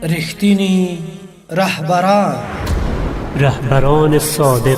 رښتینی رهبران صادق.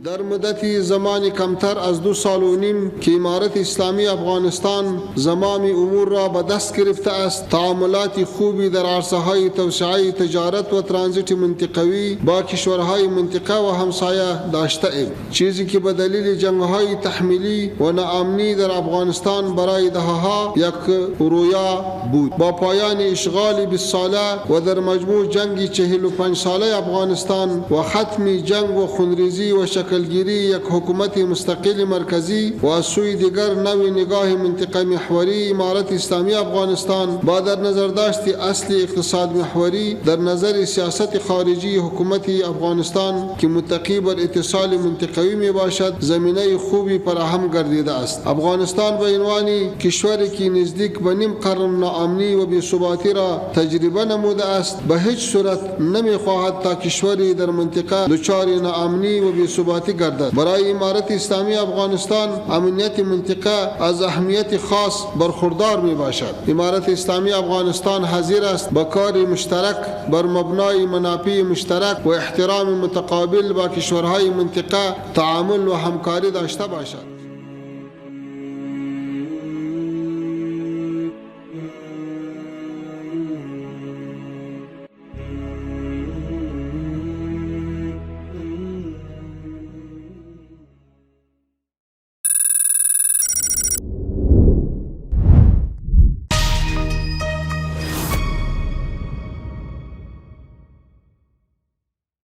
در مدتی زمانی کمتر از 2 سال و نیم که امارت اسلامی افغانستان زمام امور را به دست گرفته است، تعاملات خوبی در عرصه های توسعه تجارت و ترانزیت منطقوی با کشورهای منطقه و همسایه داشته ایم، چیزی که به دلیل جنگ‌های تحمیلی و ناامنی در افغانستان برای دهه‌ها یک رویا بود. با پایان اشغال 20 ساله و در مجموع جنگ 45 ساله افغانستان و ختم جنگ و خونریزی و شکلگیری یک حکومت مستقل مرکزی و از سوی دیگر نوی نگاه منطقه محوری امارت اسلامی افغانستان با در نظر داشت اصل اقتصاد محوری در نظر سیاست خارجی حکومت افغانستان که متقی بر اتصال منطقوی می باشد زمینه خوبی فراهم گردیده است. افغانستان به عنوان کشوری که نزدیک به نیم قرن ناامنی و بی‌ثباتی را تجربه نموده است به هیچ صورت نمی خواهد تا کشوری در منطقه دچار ناامنی و بی‌ثباتی گردد. برای امارت اسلامی افغانستان امنیت منطقه از اهمیت خاص برخوردار می باشد. امارت اسلامی افغانستان حاضر است با کار مشترک بر مبنای منافع مشترک و احترام متقابل با کشورهای منطقه تعامل و همکاری داشته باشد.